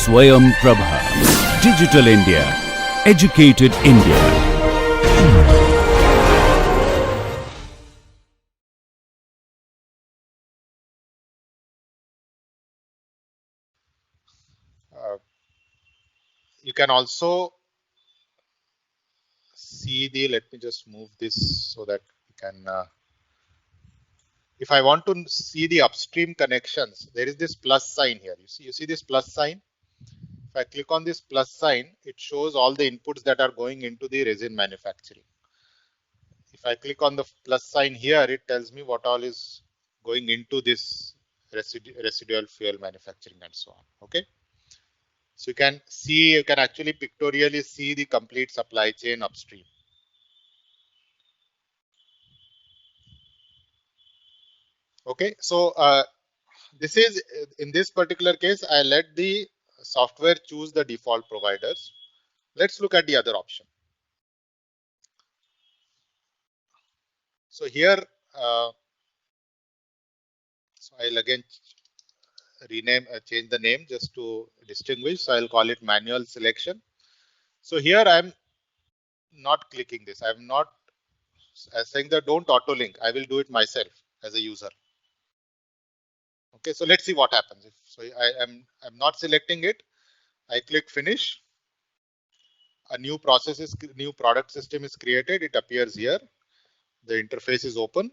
Swayam Prabha. Digital India. Educated India. You can also see the, let me just move this so that you can, if I want to see the upstream connections, there is this plus sign here. You see this plus sign? If I click on this plus sign, it shows all the inputs that are going into the resin manufacturing. If I click on the plus sign here, it tells me what all is going into this residual fuel manufacturing and so on. Okay. So you can see, you can actually pictorially see the complete supply chain upstream. Okay. So this is, in this particular case, I let the software choose the default providers. Let's look at the other option. So here, so I'll again rename, change the name just to distinguish. So I'll call it manual selection. So here I'm not clicking this. I'm not saying that don't auto link. I will do it myself as a user. Okay, so let's see what happens. So I'm not selecting it. I click finish. A new new product system is created. It appears here. The interface is open.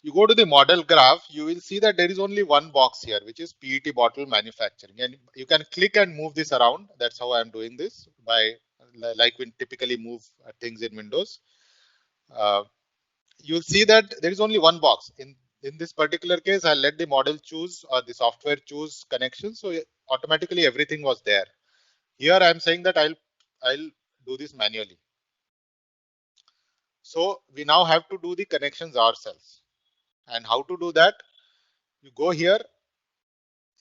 You go to the model graph, you will see that there is only one box here, which is PET bottle manufacturing. And you can click and move this around. That's how I'm doing this, by like we typically move things in Windows. You'll see that there is only one box. In this particular case, I let the model choose, or the software choose connection. So automatically everything was there. Here I'm saying that I'll do this manually. So we now have to do the connections ourselves. And how to do that? You go here,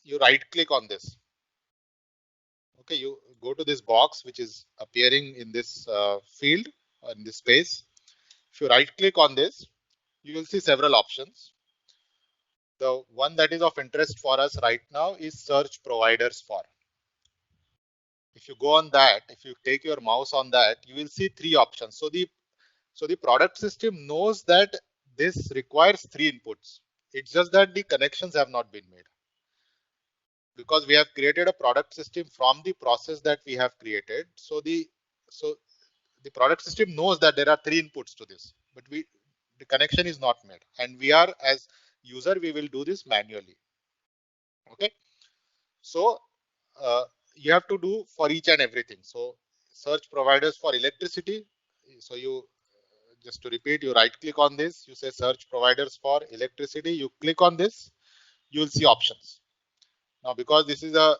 you right click on this. Okay, you go to this box which is appearing in this field, or in this space. If you right click on this, you will see several options. The one that is of interest for us right now is search providers for. If you go on that, if you take your mouse on that, you will see three options. So the product system knows that this requires three inputs. It's just that the connections have not been made, because we have created a product system from the process that we have created. So the product system knows that there are three inputs to this, but the connection is not made, and we are, as user, we will do this manually. Okay, so you have to do for each and everything. So search providers for electricity. So you, just to repeat, you right click on this, you say search providers for electricity, you click on this, you will see options. Now, because this is a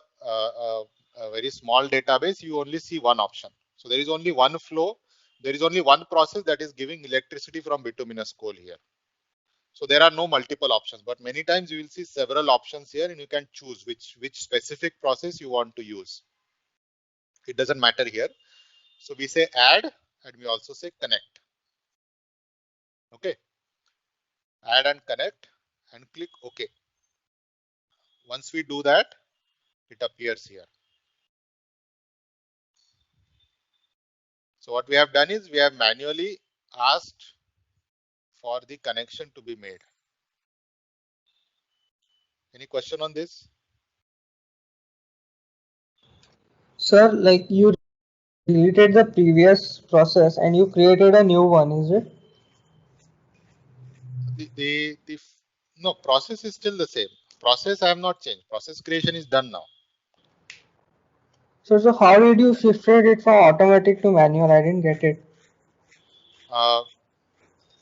very small database, you only see one option. So there is only one flow. There is only one process that is giving electricity from bituminous coal here. So there are no multiple options, but many times you will see several options here, and you can choose which specific process you want to use. It doesn't matter here. So we say add, and we also say connect. Okay, add and connect, and click OK. Once we do that, it appears here. So what we have done is we have manually asked for the connection to be made. Any question on this? Sir, like you deleted the previous process and you created a new one, is it? No, process is still the same. Process I have not changed. Process creation is done now. So how did you shifted it from automatic to manual? I didn't get it.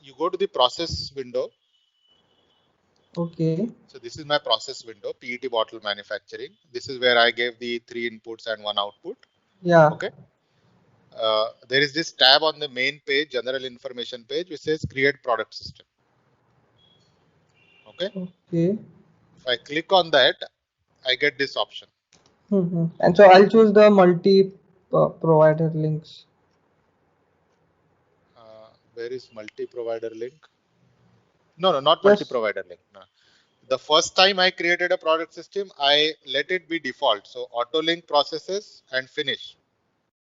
You go to the process window. Okay. So this is my process window, PET bottle manufacturing. This is where I gave the three inputs and one output. Yeah. Okay. There is this tab on the main page, general information page, which says create product system. Okay. Okay. If I click on that, I get this option. And so I'll choose the multi provider links. Where is multi-provider link? No, not Yes. multi-provider link. No. the first time I created a product system, I let it be default. So auto link processes and finish.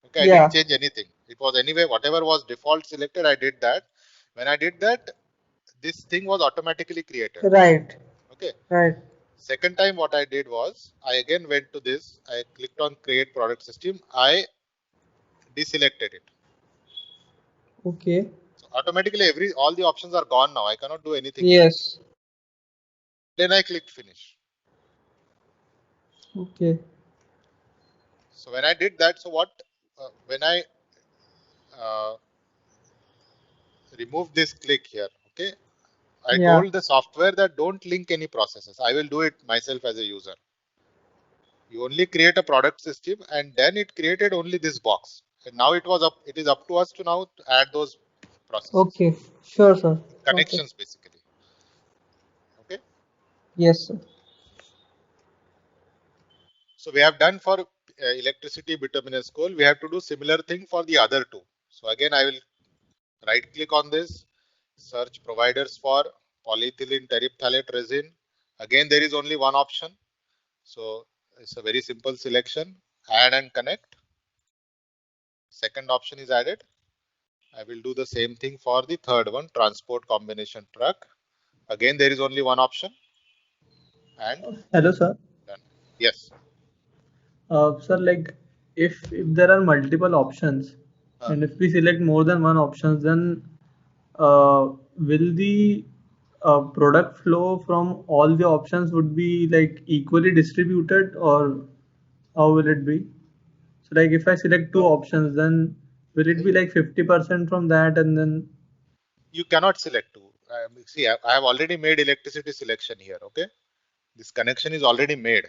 Okay, I Yeah. didn't change anything. It was anyway, whatever was default selected, I did that. When I did that, this thing was automatically created. Right. Okay. Right. Second time, what I did was I again went to this. I clicked on create product system. I deselected it. Okay. So automatically, all the options are gone now. I cannot do anything here. Yes. Then I clicked finish. Okay. So when I did that, so what? When I uh, removed this click here, okay, I Yeah. told the software that don't link any processes. I will do it myself as a user. You only create a product system, and then it created only this box. And now it is up to us to now to add those processes, Okay. Sure, sir. Okay. connections basically. Okay. Yes, sir. So we have done for electricity bituminous coal. We have to do similar thing for the other two. So again, I will right click on this, search providers for polyethylene terephthalate resin. Again, there is only one option. So it's a very simple selection, add and connect. Second option is added. I will do the same thing for the third one, transport combination truck. Again, there is only one option and Hello, sir. done. Yes. Sir, like if there are multiple options, Uh, and if we select more than one options, then will the product flow from all the options would be like equally distributed, or how will it be? So, like if I select two no, options, then will it be like 50% from that, and then you cannot select two. See, I have already made electricity selection here. Okay. This connection is already made.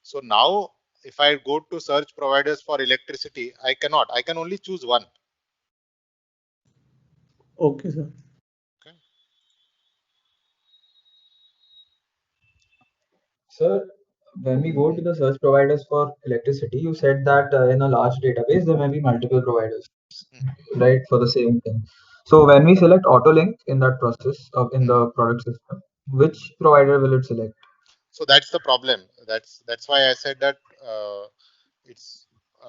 So now if I go to search providers for electricity, I cannot. I can only choose one. okay, sir. Okay. Sir, when we go to the search providers for electricity, you said that in a large database there may be multiple providers, Mhm. right, for the same thing. So when we select AutoLink in that process of in Mhm. the product system, which provider will it select? So that's the problem. That's why I said that it's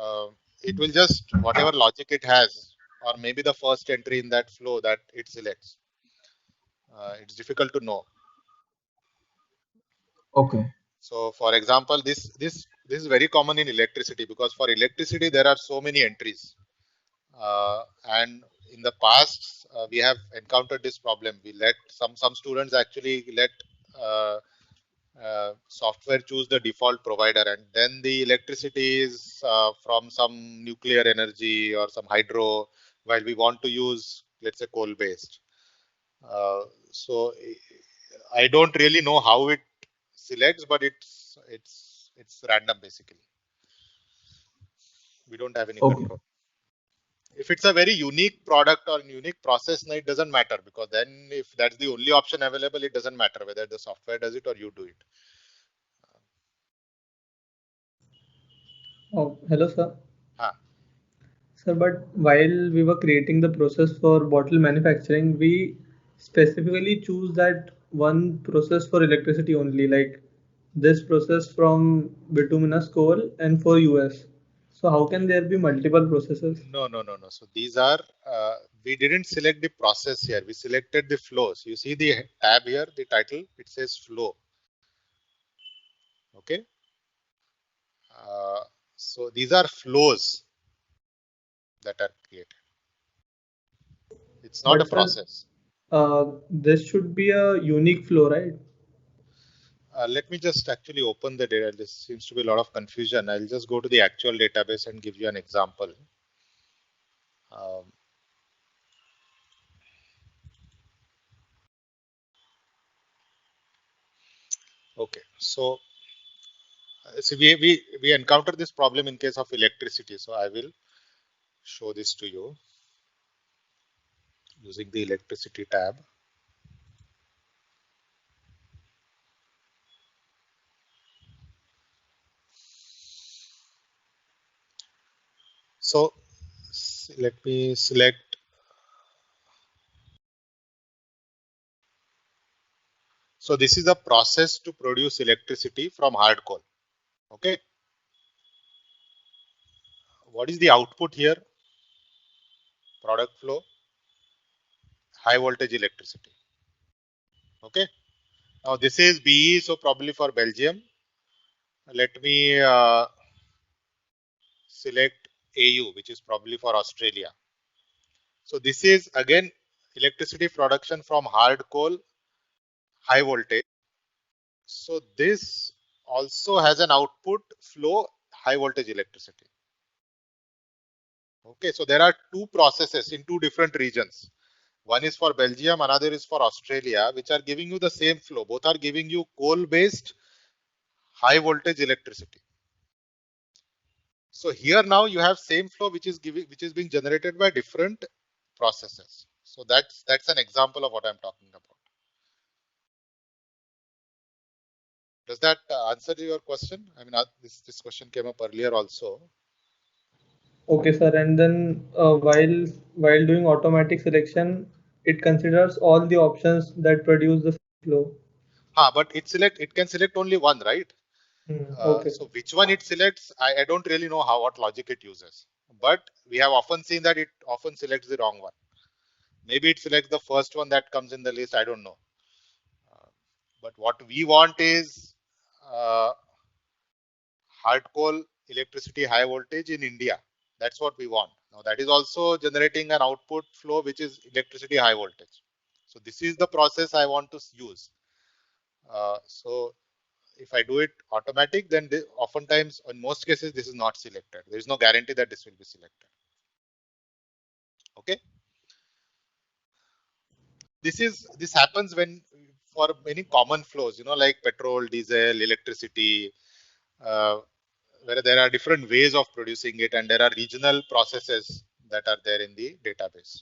uh, it will just whatever logic it has, or maybe the first entry in that flow that it selects. It's difficult to know. Okay. So, for example, this is very common in electricity because for electricity there are so many entries, and in the past we have encountered this problem. We let some students actually let uh, software choose the default provider, and then the electricity is from some nuclear energy or some hydro, while we want to use, let's say, coal based. So I don't really know how it selects, but it's random basically. We don't have any Okay. control. If it's a very unique product or unique process, then it doesn't matter, because then if that's the only option available, it doesn't matter whether the software does it or you do it. Oh, hello, sir. Huh. Sir, but while we were creating the process for bottle manufacturing, we specifically choose that one process for electricity only, like this process from bituminous coal and for US. So how can there be multiple processes? No. So these are, we didn't select the process here. We selected the flows. You see the tab here, the title, it says flow. Okay. So these are flows that are created. It's not a But sir, process. this should be a unique flow, right? Let me just actually open the data. There seems to be a lot of confusion. I'll just go to the actual database and give you an example. Um, okay, so we encounter this problem in case of electricity. So I will show this to you using the electricity tab. So let me select. So this is a process to produce electricity from hard coal. Okay. What is the output here? Product flow, high voltage electricity. Okay. Now this is BE, so probably for Belgium. Let me select AU, which is probably for Australia. So this is again electricity production from hard coal, high voltage. So this also has an output flow, high voltage electricity. Okay, so there are two processes in two different regions. One is for Belgium, another is for Australia, which are giving you the same flow. Both are giving you coal-based high voltage electricity. So here now you have same flow which is being generated by different processes. So that's an example of what I'm talking about. Does that answer your question? I mean, this question came up earlier also. Okay, sir. And then while doing automatic selection, it considers all the options that produce the flow. But it can select only one, right? Okay. So which one it selects, I don't really know what logic it uses. But we have often seen that it often selects the wrong one. Maybe it selects the first one that comes in the list. I don't know. But what we want is hard coal electricity high voltage in India. That's what we want. Now that is also generating an output flow which is electricity high voltage. So this is the process I want to use. So if I do it automatic, then oftentimes in most cases this is not selected. There is no guarantee that this will be selected. Okay. This happens when for many common flows, like petrol, diesel, electricity, where there are different ways of producing it and there are regional processes that are there in the database.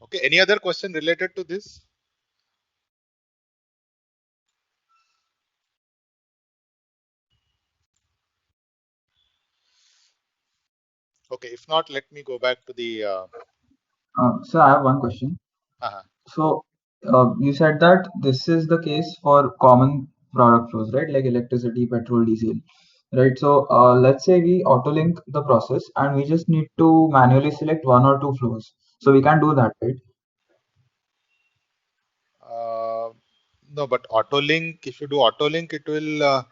Okay, any other question related to this? Okay, if not, let me go back to the So I have one question. So you said that this is the case for common product flows, right? Like electricity, petrol, diesel, right? So let's say we auto-link the process and we just need to manually select one or two flows. So we can do that, right? No, but auto link, if you do auto link, it will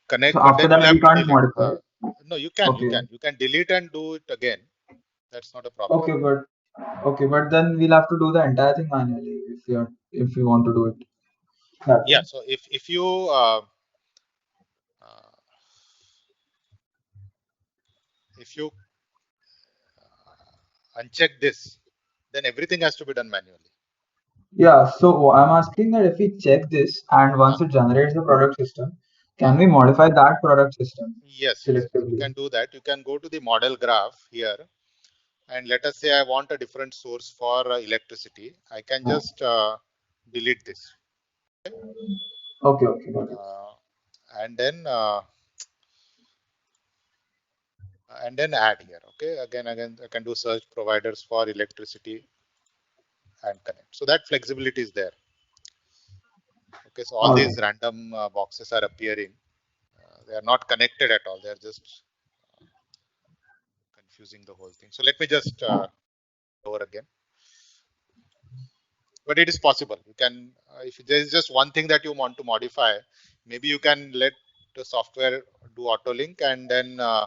connect, So but after then you'll that, have we to can't delete. modify it. No, you Okay. can delete and do it again. That's not a problem. But then we'll have to do the entire thing manually if we want to do it that Yeah. way. So if you uh, uncheck this, then everything has to be done manually. Yeah, so I'm asking that if we check this and once it generates the product system, can we modify that product system Yes, you selectively? can do that. You can go to the model graph here, and let us say I want a different source for electricity. I can just delete this. Okay, got it. And then add here. Okay, again I can do search providers for electricity and connect. So that flexibility is there. Okay, so all All these right. random boxes are appearing. They are not connected at all. They are just confusing the whole thing. So let me just over again. But it is possible. You can, if there is just one thing that you want to modify, maybe you can let the software do auto link and then uh,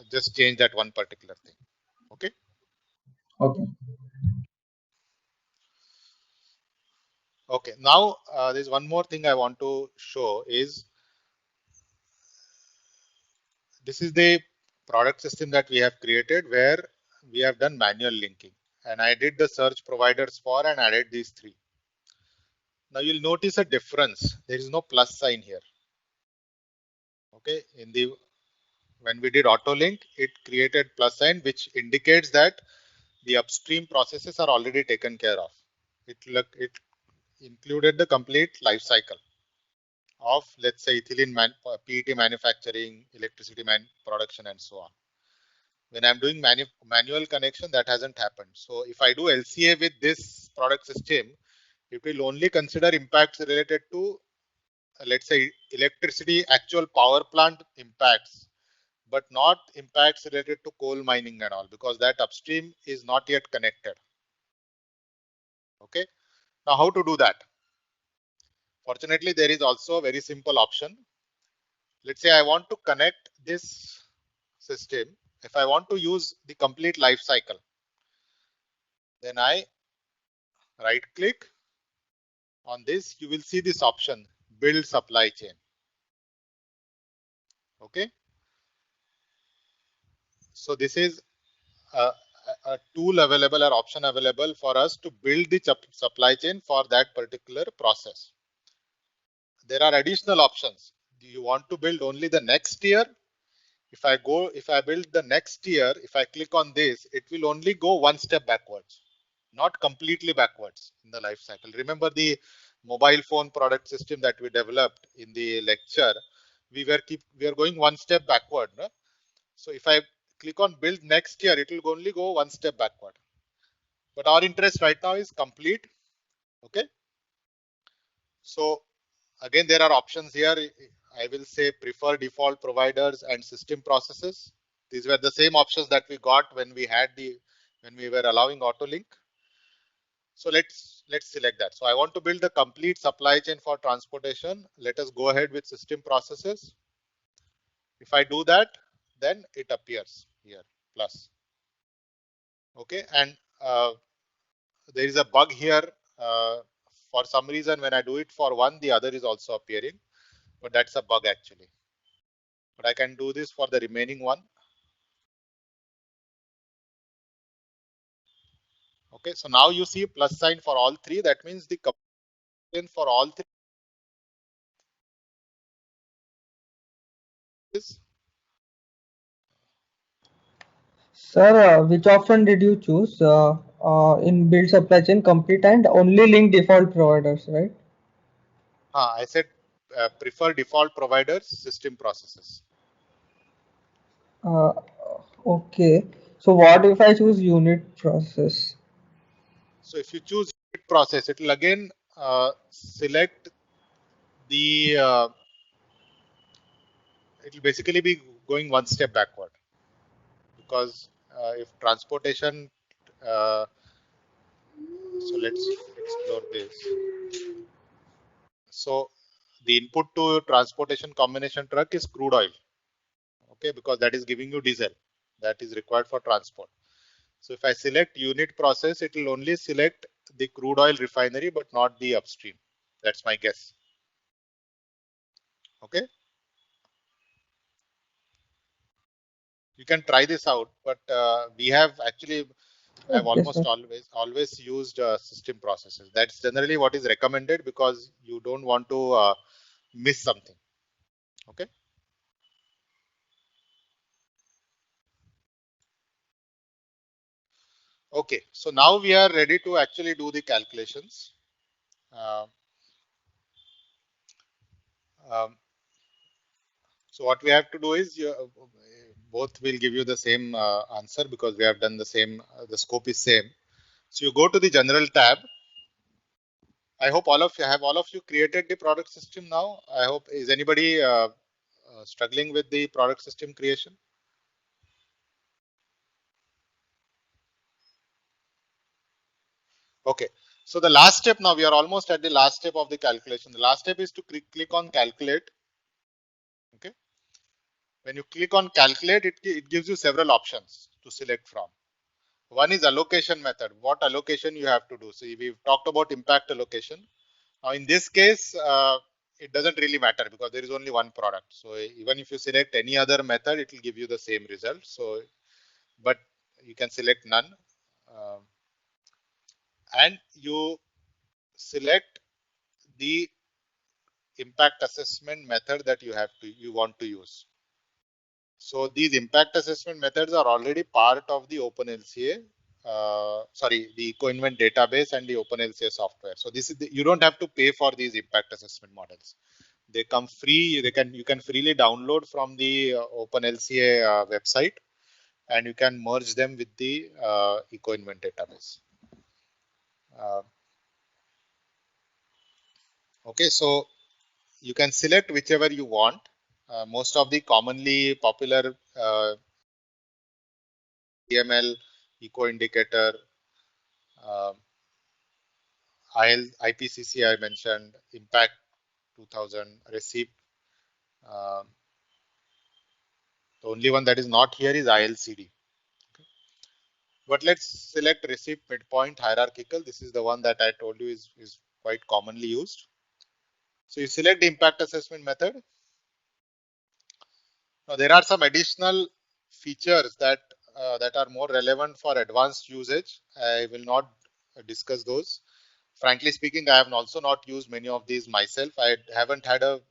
just change that one particular thing. Okay. Okay. Okay. Now there's one more thing I want to show is this is the product system that we have created where we have done manual linking, and I did the search providers for and added these three. Now you'll notice a difference. There is no plus sign here. Okay. When we did auto link, it created plus sign, which indicates that the upstream processes are already taken care of. It included the complete life cycle of, let's say, ethylene PET manufacturing, electricity production, and so on. When I'm doing manual connection, that hasn't happened. So if I do LCA with this product system, it will only consider impacts related to, let's say, electricity, actual power plant impacts, but not impacts related to coal mining and all, because that upstream is not yet connected. Okay. Now, how to do that? Fortunately, there is also a very simple option. Let's say I want to connect this system. If I want to use the complete life cycle, then I right click on this. You will see this option, build supply chain. Okay. So this is a tool available or option available for us to build the supply chain for that particular process. There are additional options. Do you want to build only the next year? If I build the next year, if I click on this, it will only go one step backwards, not completely backwards in the life cycle. Remember the mobile phone product system that we developed in the lecture? We are going one step backward. No? So if I click on build next year, it will only go one step backward. But our interest right now is complete. Okay. So again, there are options here. I will say prefer default providers and system processes. These were the same options that we got when we were allowing AutoLink. So let's select that. So I want to build the complete supply chain for transportation. Let us go ahead with system processes. If I do that, then it appears here plus. Okay, and there is a bug here. For some reason, when I do it for one, the other is also appearing, but that's a bug actually. But I can do this for the remaining one. Okay, so now you see plus sign for all three. That means the comparison for all three is. Sir, which option did you choose in build supply chain complete and only link default providers, right? I said prefer default providers, system processes. Uh, okay. So what if I choose unit process? So if you choose unit process, it will again select the. It will basically be going one step backward, because if transportation. So let's explore this. So the input to transportation combination truck is crude oil. Okay, because that is giving you diesel that is required for transport. So if I select unit process, it will only select the crude oil refinery, but not the upstream. That's my guess. Okay. You can try this out, but we have actually, I've Okay, almost sir. always used system processes. That's generally what is recommended, because you don't want to miss something. Okay. Okay, so now we are ready to actually do the calculations. Um, so what we have to do is both will give you the same answer, because we have done the same, the scope is same. So you go to the general tab. I hope all of you created the product system now. I hope, is anybody struggling with the product system creation? Okay, so the last step, now we are almost at the last step of the calculation. The last step is to click on calculate. Okay, when you click on calculate, it gives you several options to select from. One is allocation method, what allocation you have to do. So we've talked about impact allocation. Now in this case, it doesn't really matter, because there is only one product. So even if you select any other method, it will give you the same result. So, but you can select none. And you select the impact assessment method that you want to use. So these impact assessment methods are already part of the OpenLCA, the EcoInvent database and the OpenLCA software. So this is you don't have to pay for these impact assessment models. They come free. You can freely download from the OpenLCA website, and you can merge them with the EcoInvent database. Okay, so you can select whichever you want. Most of the commonly popular EML, Eco Indicator, IPCC I mentioned, Impact 2000, Receipt. The only one that is not here is ILCD. Okay. But let's select Receipt Midpoint Hierarchical. This is the one that I told you is quite commonly used. So you select the impact assessment method. Now there are some additional features that are more relevant for advanced usage. I will not discuss those. Frankly speaking, I have also not used many of these myself. I haven't felt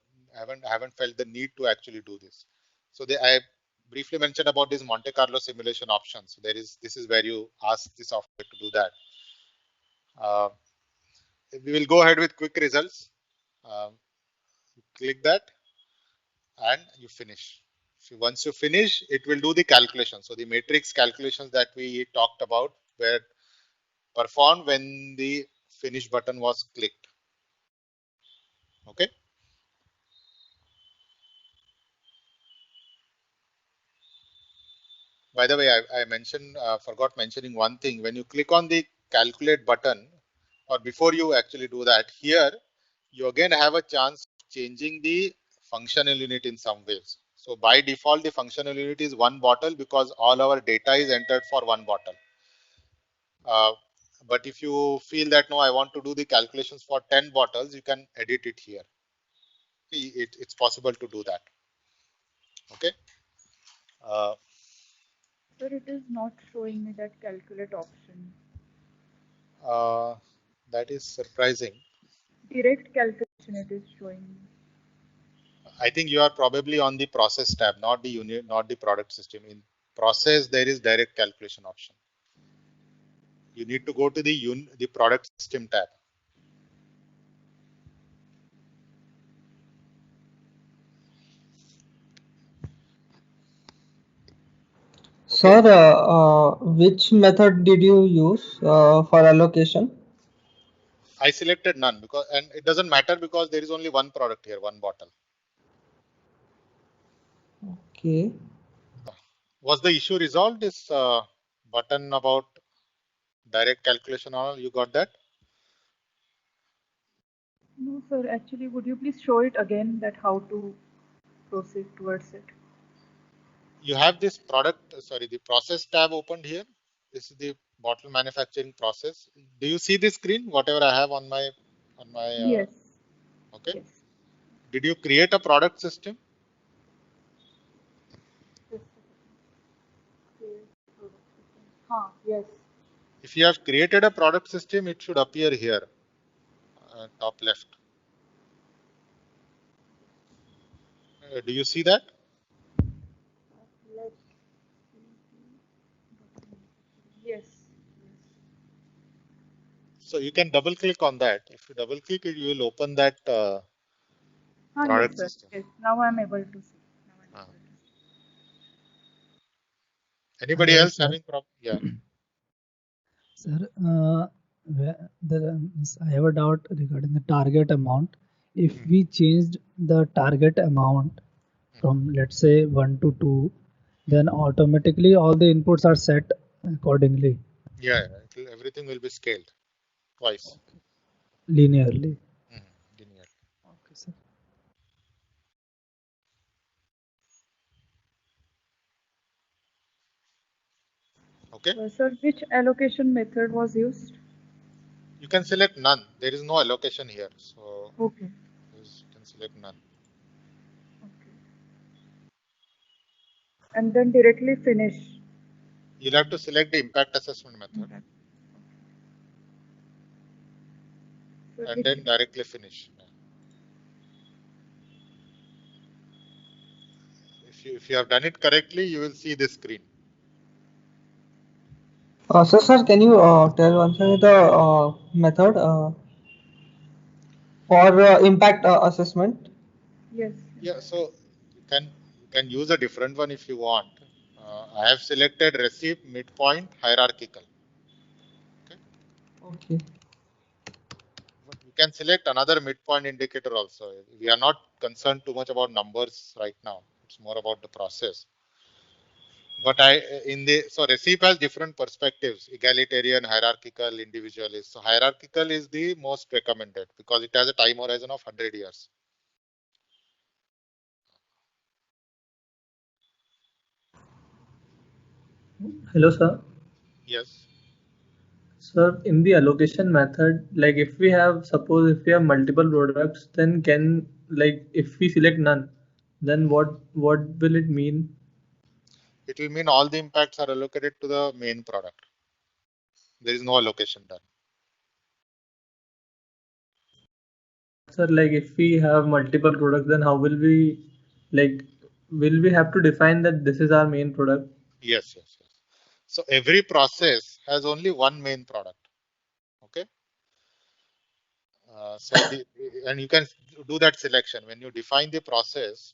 the need to actually do this. So I briefly mentioned about this Monte Carlo simulation option. So this is where you ask the software to do that. We will go ahead with quick results. Click that and you finish. So once you finish, it will do the calculation. So the matrix calculations that we talked about were performed when the finish button was clicked. Okay. By the way, I mentioned, forgot mentioning one thing. When you click on the calculate button, or before you actually do that, here you again have a chance of changing the functional unit in some ways. So by default, the functional unit is 1 bottle because all our data is entered for 1 bottle. But if you feel that no, I want to do the calculations for 10 bottles, you can edit it here. It's possible to do that. Okay. Sir, it is not showing me that calculate option. That is surprising. Direct calculation it is showing me. I think you are probably on the process tab, not the unit, not the product system. In process, there is direct calculation option. You need to go to the product system tab. Sir, which method did you use for allocation? I selected none because, and it doesn't matter because there is only one product here, one bottle. Okay. Was the issue resolved? This button about direct calculation, all you got that? No, sir. Actually, would you please show it again that how to proceed towards it? You have this product, sorry, the process tab opened here. This is the bottle manufacturing process. Do you see the screen? Whatever I have on my Yes. Okay. Yes. Did you create a product system? Yes. If you have created a product system, it should appear here, top left. Do you see that? Yes. So you can double click on that. If you double click it, you will open that product Yes, sir. system. Yes. Now I'm able to see. Anybody Hello, else sir. having problem? Yeah. Sir, I have a doubt regarding the target amount. If we changed the target amount from, let's say, 1 to 2, then automatically all the inputs are set accordingly. Yeah, everything will be scaled twice. Linearly. Linearly. Okay, sir. Okay. Sir, which allocation method was used? You can select none. There is no allocation here. So okay. You can select none. Okay. And then directly finish. You'll have to select the impact assessment method. Okay. So And then directly finish. If you have done it correctly, you will see this screen. Sir, can you tell once again the method for impact assessment? Yes. Yeah, so you can use a different one if you want. I have selected receipt, midpoint, hierarchical. Okay. You can select another midpoint indicator also. We are not concerned too much about numbers right now. It's more about the process. But so receipt has different perspectives: egalitarian, hierarchical, individualist. So hierarchical is the most recommended because it has a time horizon of 100 years. Hello, sir. Yes. Sir, in the allocation method, like if we have, suppose if we have multiple products, then if we select none, then what will it mean? It will mean all the impacts are allocated to the main product. There is no allocation done. Sir, like if we have multiple products, then how will will we have to define that this is our main product? Yes. So every process has only one main product. Okay. And you can do that selection when you define the process.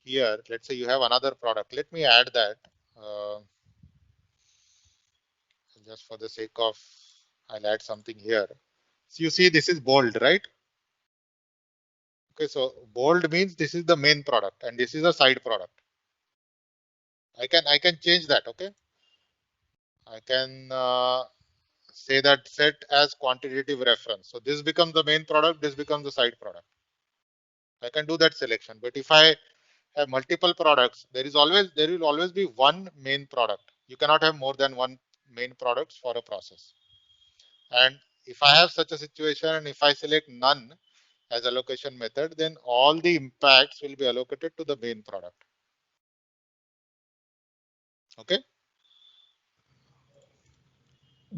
Here, let's say you have another product. Let me add that just for the sake of, I'll add something here. So you see this is bold, right? Okay, so bold means this is the main product and this is a side product. I can change that. Okay, I can say that set as quantitative reference. So this becomes the main product, this becomes the side product. I can do that selection. But if I have multiple products, there will always be one main product. You cannot have more than one main products for a process. And if I have such a situation and if I select none as allocation method, then all the impacts will be allocated to the main product. Okay.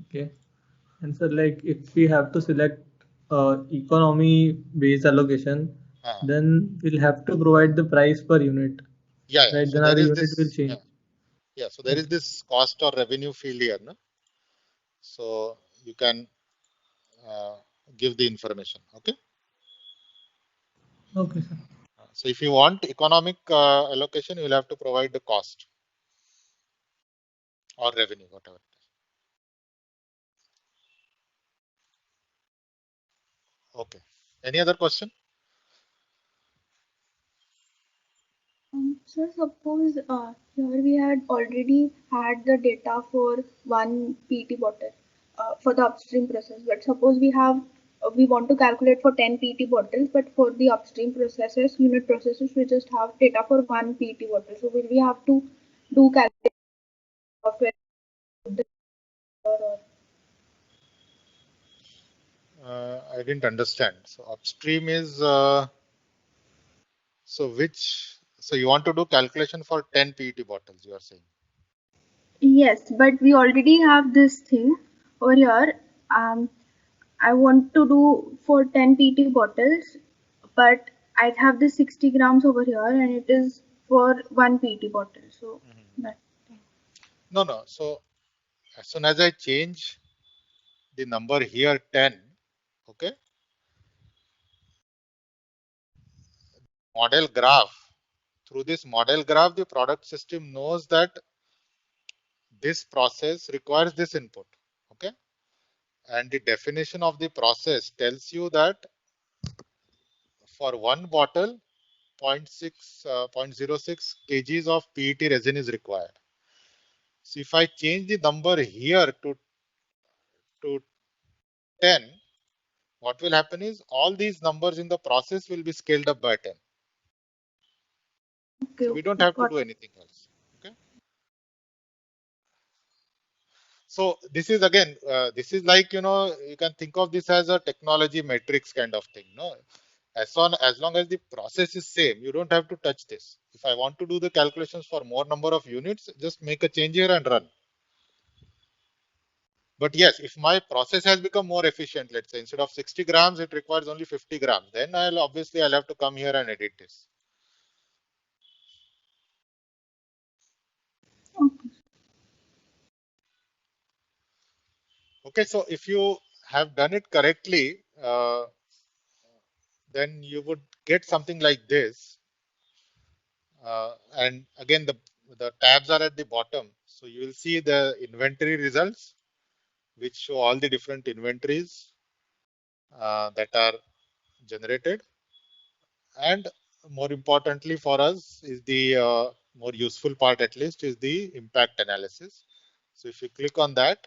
Okay. And so like if we have to select economy based allocation, then we'll have to provide the price per unit. Yeah. Right. So then there our is unit will this. change. Yeah. So there is this cost or revenue field here. No? So you can give the information. Okay. Okay, sir. So if you want economic allocation, you will have to provide the cost or revenue, whatever. Okay. Any other question? So suppose here we had already had the data for one PET bottle for the upstream process, but suppose we want to calculate for 10 PET bottles, but for the upstream processes, unit processes, we just have data for one PET bottle. So will we have to do calculation software? I didn't understand. So upstream is so you want to do calculation for 10 PET bottles, you are saying? Yes, but we already have this thing over here. I want to do for 10 PET bottles, but I have the 60 grams over here and it is for one PET bottle. So that. No. So as soon as I change the number here 10, okay, model graph, through this model graph, the product system knows that this process requires this input. Okay. And the definition of the process tells you that for one bottle, 0.06 kgs of PET resin is required. So if I change the number here to 10, what will happen is all these numbers in the process will be scaled up by 10. Okay, so we don't have to do anything else. Okay. So this is again, this is like, you can think of this as a technology matrix kind of thing. No, as long as the process is same, you don't have to touch this. If I want to do the calculations for more number of units, just make a change here and run. But yes, if my process has become more efficient, let's say instead of 60 grams, it requires only 50 grams, then I'll have to come here and edit this. Okay, so if you have done it correctly, then you would get something like this. And again, the tabs are at the bottom. So you will see the inventory results, which show all the different inventories that are generated. And more importantly for us is the more useful part, at least, is the impact analysis. So if you click on that,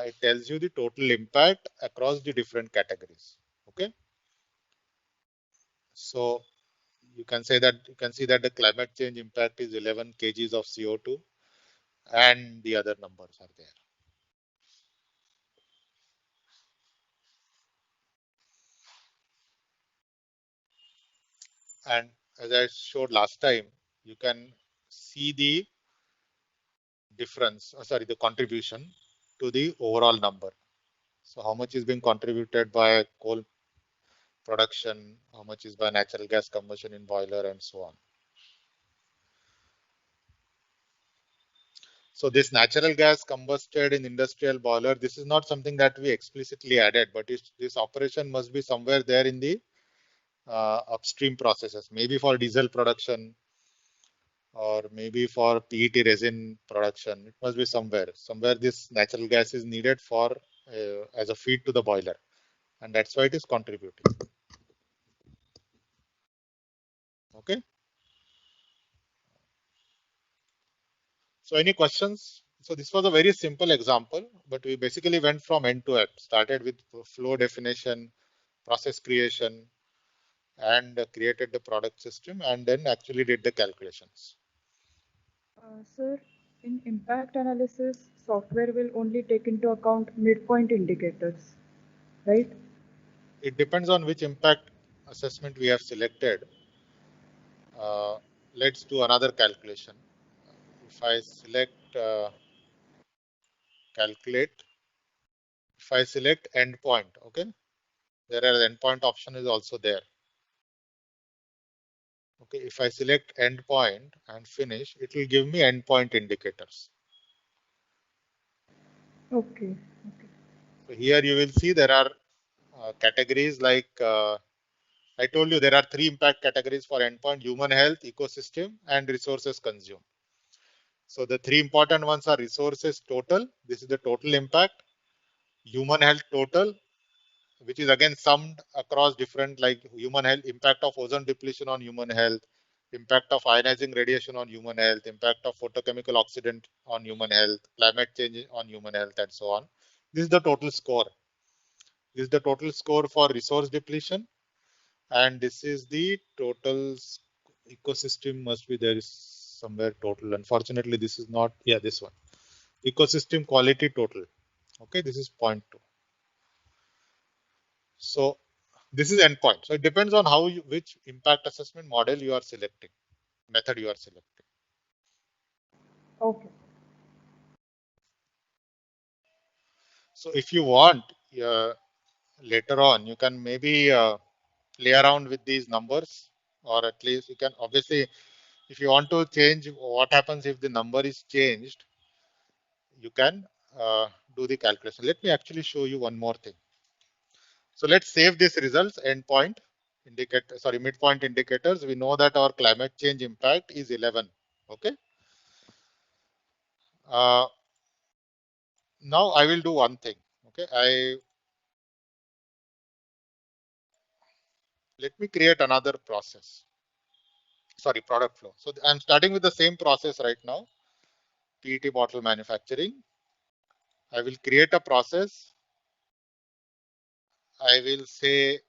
it tells you the total impact across the different categories. Okay. So you can see that the climate change impact is 11 kgs of CO2, and the other numbers are there. And as I showed last time, you can see the difference, the contribution to the overall number. So how much is being contributed by coal production, how much is by natural gas combustion in boiler, and so on. So this natural gas combusted in industrial boiler, this is not something that we explicitly added, but this operation must be somewhere there in the upstream processes, maybe for diesel production or maybe for PET resin production. It must be somewhere this natural gas is needed for as a feed to the boiler, and that's why it is contributing. Okay. So any questions? So this was a very simple example, but we basically went from end to end, started with flow definition, process creation, and created the product system, and then actually did the calculations. Sir, in impact analysis, software will only take into account midpoint indicators, right? It depends on which impact assessment we have selected. Let's do another calculation. If I select calculate, if I select endpoint, okay, there are endpoint option is also there. Okay, if I select endpoint and finish, it will give me endpoint indicators. Okay. So here you will see there are categories like I told you there are 3 impact categories for endpoint: human health, ecosystem, and resources consumed. So the 3 important ones are resources total. This is the total impact. Human health total, which is again summed across different, like human health, impact of ozone depletion on human health, impact of ionizing radiation on human health, impact of photochemical oxidant on human health, climate change on human health, and so on. This is the total score. This is the total score for resource depletion, and this is the total ecosystem. Must be there is somewhere total. Unfortunately, this is not. Yeah, this one. Ecosystem quality total. Okay, this is 0.2. So this is endpoint. So it depends on how which impact assessment model you are selecting, method you are selecting. Okay. So if you want, later on, you can maybe play around with these numbers, or at least you can, obviously, if you want to change what happens if the number is changed, you can do the calculation. Let me actually show you one more thing. So let's save this results endpoint indicator, midpoint indicators. We know that our climate change impact is 11. Okay. Now I will do one thing. Okay. Let me create another process. Product flow. So I'm starting with the same process right now. PET bottle manufacturing. I will create a process. I will say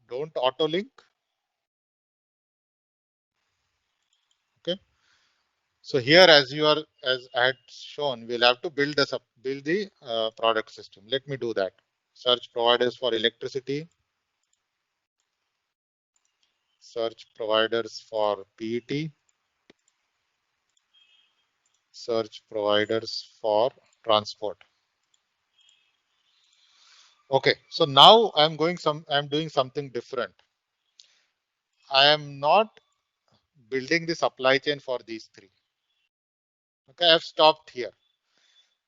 don't auto link. Okay. So here, as I had shown, we'll have to build the product system. Let me do that. Search providers for electricity. Search providers for PET. Search providers for transport. Okay, so now I'm doing something different. I am not building the supply chain for these 3. Okay, I've stopped here.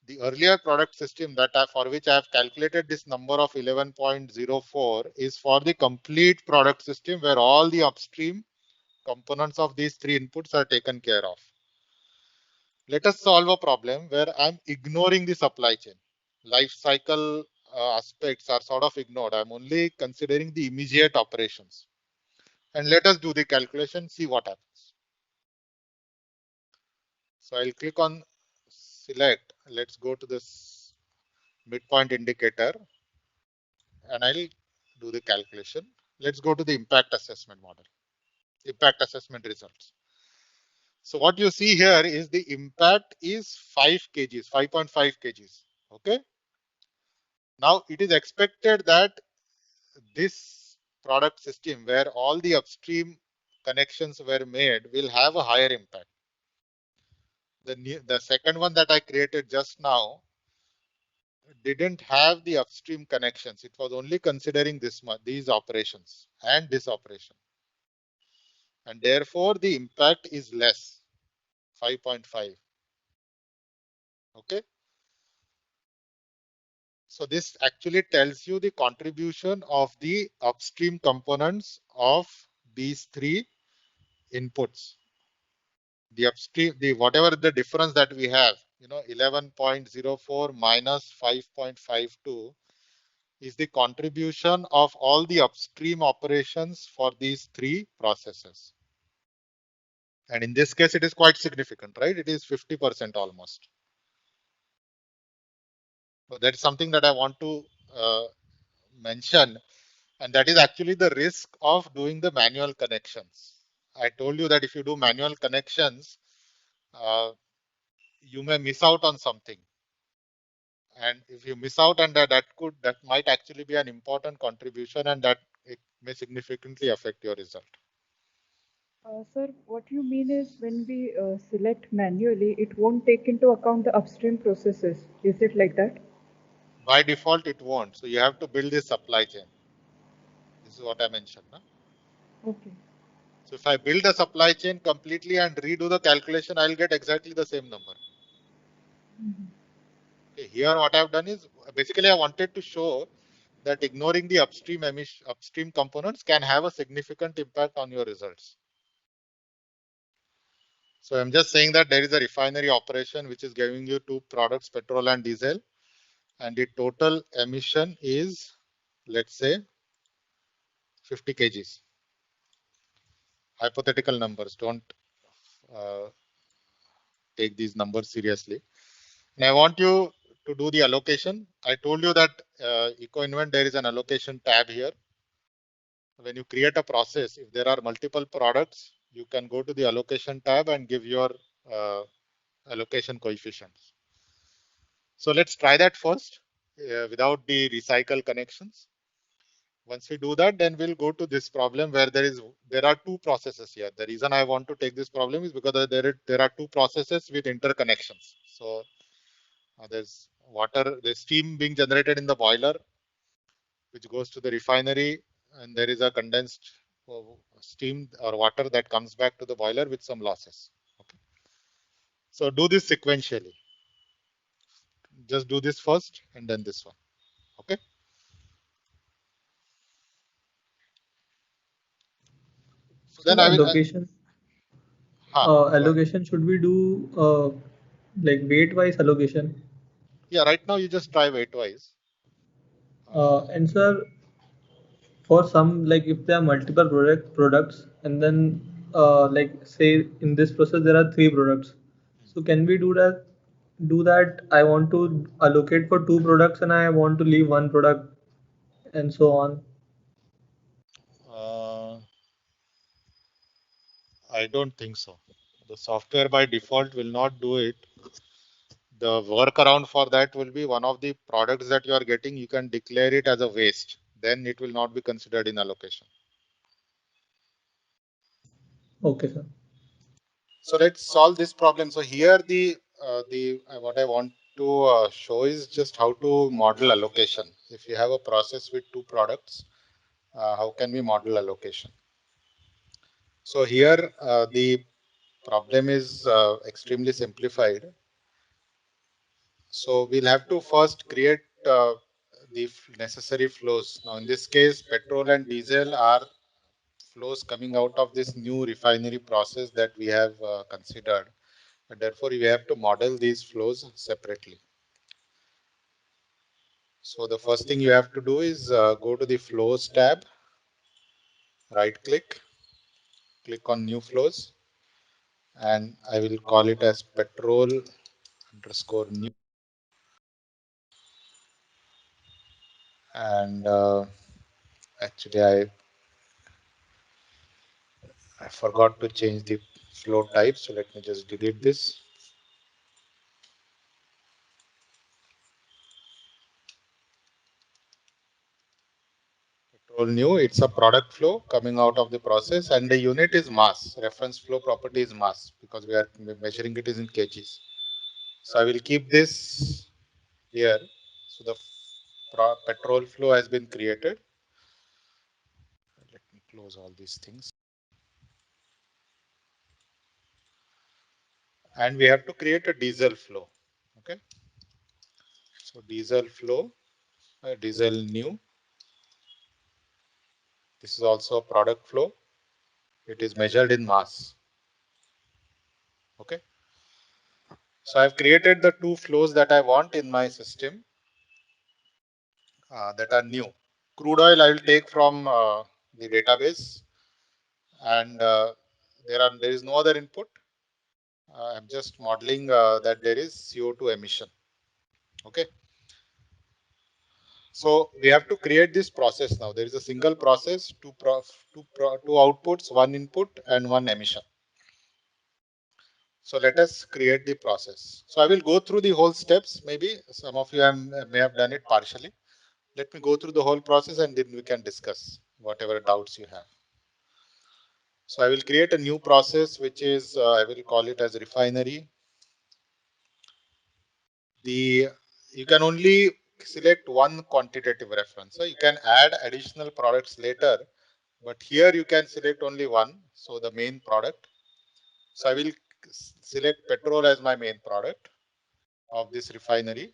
The earlier product system for which I have calculated this number of 11.04 is for the complete product system, where all the upstream components of these three inputs are taken care of. Let us solve a problem where I'm ignoring the supply chain. Life cycle aspects are sort of ignored. I'm only considering the immediate operations. And let us do the calculation, see what happens. So I'll click on select. Let's go to this midpoint indicator and I'll do the calculation. Let's go to the impact assessment model, impact assessment results. So what you see here is the impact is 5 kgs, 5.5 kgs. Okay. Now it is expected that this product system where all the upstream connections were made will have a higher impact. The second one that I created just now didn't have the upstream connections. It was only considering these operations and this operation. And therefore the impact is less, 5.5. Okay. So this actually tells you the contribution of the upstream components of these three inputs. The upstream, whatever the difference that we have, 11.04 minus 5.52 is the contribution of all the upstream operations for these three processes. And in this case, it is quite significant, right? It is 50% almost. So that's something that I want to mention. And that is actually the risk of doing the manual connections. I told you that if you do manual connections, you may miss out on something. And if you miss out, and that might actually be an important contribution, and that it may significantly affect your result. Sir, what you mean is when we select manually, it won't take into account the upstream processes. Is it like that? By default, it won't. So you have to build this supply chain. This is what I mentioned. No? Okay. So if I build a supply chain completely and redo the calculation, I'll get exactly the same number. Okay, here what I've done is basically I wanted to show that ignoring the upstream components can have a significant impact on your results. So I'm just saying that there is a refinery operation which is giving you two products, petrol and diesel, and the total emission is, let's say, 50 kgs. Hypothetical numbers, don't take these numbers seriously. And I want you to do the allocation. I told you that EcoInvent, there is an allocation tab here. When you create a process, if there are multiple products, you can go to the allocation tab and give your allocation coefficients. So let's try that first without the recycle connections. Once we do that, then we'll go to this problem where there are two processes here. The reason I want to take this problem is because there are two processes with interconnections. So there's steam being generated in the boiler, which goes to the refinery, and there is a condensed steam or water that comes back to the boiler with some losses. Okay. So do this sequentially. Just do this first and then this one. Okay. So then allocation. Allocation, should we do like weight-wise allocation? Yeah, right now you just try weight-wise. And sir, for some, like if there are multiple products and then like say in this process there are three products, so can we do that I want to allocate for two products and I want to leave one product and so on? I don't think so. The software by default will not do it. The workaround for that will be one of the products that you are getting, you can declare it as a waste. Then it will not be considered in allocation. Okay, sir. So let's solve this problem. So here what I want to show is just how to model allocation. If you have a process with two products, how can we model allocation? So here the problem is extremely simplified. So we'll have to first create the necessary flows. Now in this case, petrol and diesel are flows coming out of this new refinery process that we have considered. And therefore, we have to model these flows separately. So the first thing you have to do is go to the flows tab, right click, click on new flows, and I will call it as petrol underscore new. And actually I forgot to change the flow type, so let me just delete this. Petrol new, it's a product flow coming out of the process, and the unit is mass. Reference flow property is mass because we are measuring it is in kgs. So I will keep this here. So the petrol flow has been created. Let me close all these things. And we have to create a diesel flow. Okay. So diesel flow, diesel new. This is also a product flow. It is measured in mass. Okay. So I've created the two flows that I want in my system that are new. Crude oil I will take from the database, and there is no other input. I'm just modeling that there is CO2 emission. Okay. So we have to create this process now. There is a single process, two outputs, one input and one emission. So let us create the process. So I will go through the whole steps. Maybe some of you may have done it partially. Let me go through the whole process and then we can discuss whatever doubts you have. So I will create a new process, which is, I will call it as refinery. You can only select one quantitative reference. So you can add additional products later, but here you can select only one. So the main product. So I will select petrol as my main product of this refinery,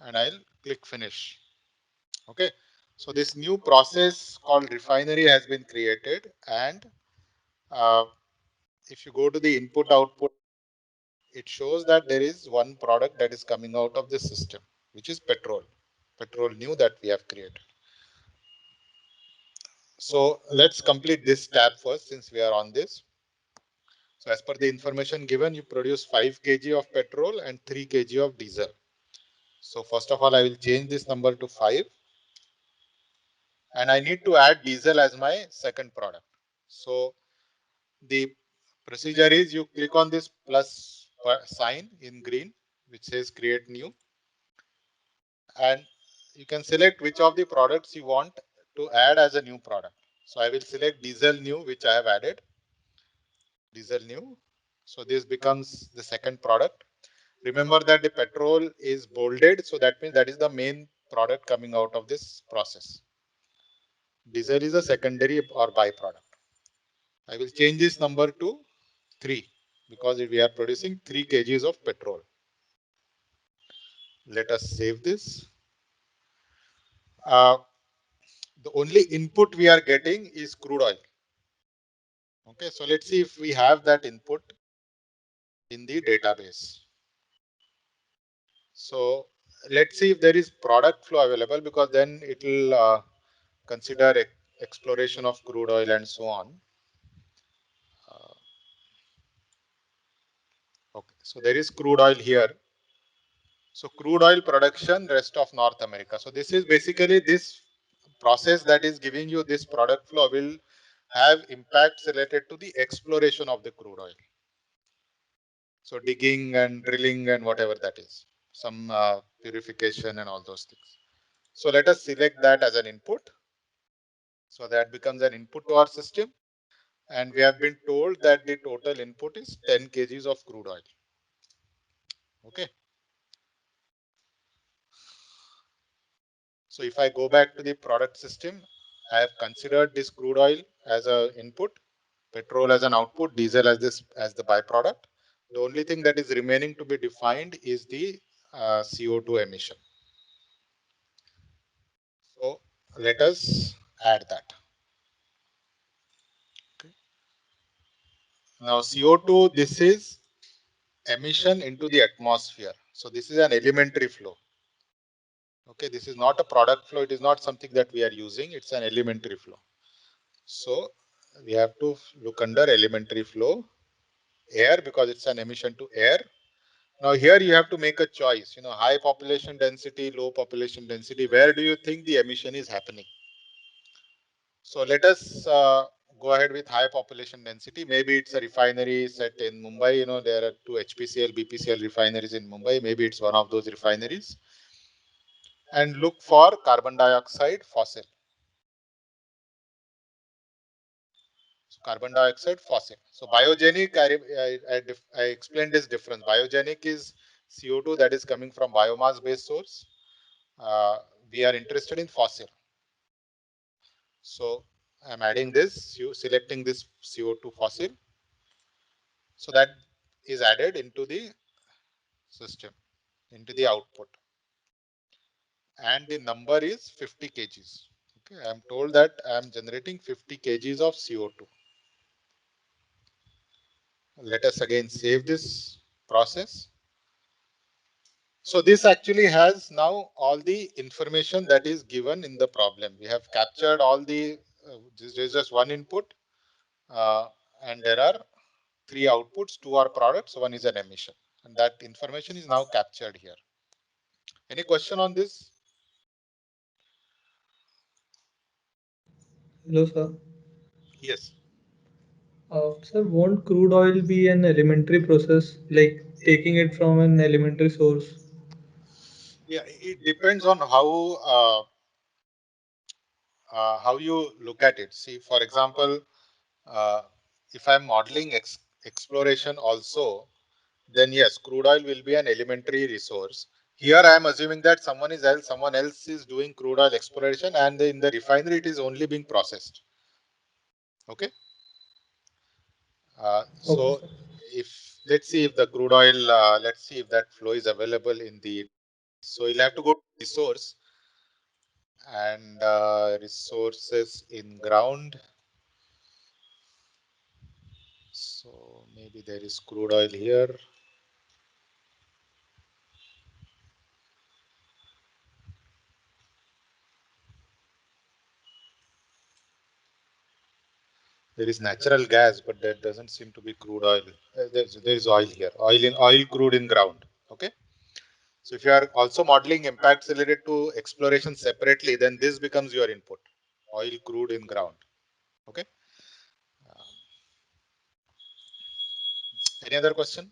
and I'll click finish. Okay. So this new process called refinery has been created, and if you go to the input output, it shows that there is one product that is coming out of this system, which is petrol new that we have created. So let's complete this tab first since we are on this. So as per the information given, you produce 5 kg of petrol and 3 kg of diesel. So first of all, I will change this number to 5. And I need to add diesel as my second product. So the procedure is you click on this plus sign in green, which says create new. And you can select which of the products you want to add as a new product. So I will select diesel new, which I have added. Diesel new. So this becomes the second product. Remember that the petrol is bolded. So that means that is the main product coming out of this process. Diesel is a secondary or byproduct. I will change this number to 3 because we are producing 3 kgs of petrol. Let us save this. The only input we are getting is crude oil. Okay, so let's see if we have that input in the database. So let's see if there is product flow available, because then it will consider exploration of crude oil and so on. Okay, so there is crude oil here. So crude oil production, rest of North America. So this is basically this process that is giving you this product flow will have impacts related to the exploration of the crude oil. So digging and drilling and whatever that is, some purification and all those things. So let us select that as an input. So that becomes an input to our system. And we have been told that the total input is 10 kgs of crude oil. Okay. So if I go back to the product system, I have considered this crude oil as an input, petrol as an output, diesel as the byproduct. The only thing that is remaining to be defined is the CO2 emission. So let us add that. Now CO2, this is emission into the atmosphere. So this is an elementary flow. Okay, this is not a product flow. It is not something that we are using. It's an elementary flow. So we have to look under elementary flow, air, because it's an emission to air. Now here you have to make a choice, high population density, low population density. Where do you think the emission is happening? So let us go ahead with high population density. Maybe it's a refinery set in Mumbai. There are 2 HPCL, BPCL refineries in Mumbai. Maybe it's one of those refineries. And look for carbon dioxide fossil. So carbon dioxide fossil. So biogenic, I explained this difference. Biogenic is CO2 that is coming from biomass based source. We are interested in fossil. So I'm adding this, selecting this CO2 fossil. So that is added into the system, into the output. And the number is 50 kgs. Okay, I'm told that I'm generating 50 kgs of CO2. Let us again save this process. So this actually has now all the information that is given in the problem. We have captured all the, this is just one input, and there are 3 outputs, 2 are products, 1 is an emission. And that information is now captured here. Any question on this? Hello, sir. Yes. Sir, won't crude oil be an elementary process, like taking it from an elementary source? Yeah, it depends on how you look at it. See, for example, if I'm modeling exploration also, then yes, crude oil will be an elementary resource. Here I am assuming that someone else is doing crude oil exploration, and in the refinery it is only being processed. Okay. So if let's see if the crude oil, let's see if that flow is available in the. So you'll have to go to resource and resources in ground. So maybe there is crude oil here. There is natural gas, but there doesn't seem to be crude oil. There is oil here, oil crude in ground. Okay. So if you are also modeling impacts related to exploration separately, then this becomes your input, oil crude in ground. Okay. Any other question?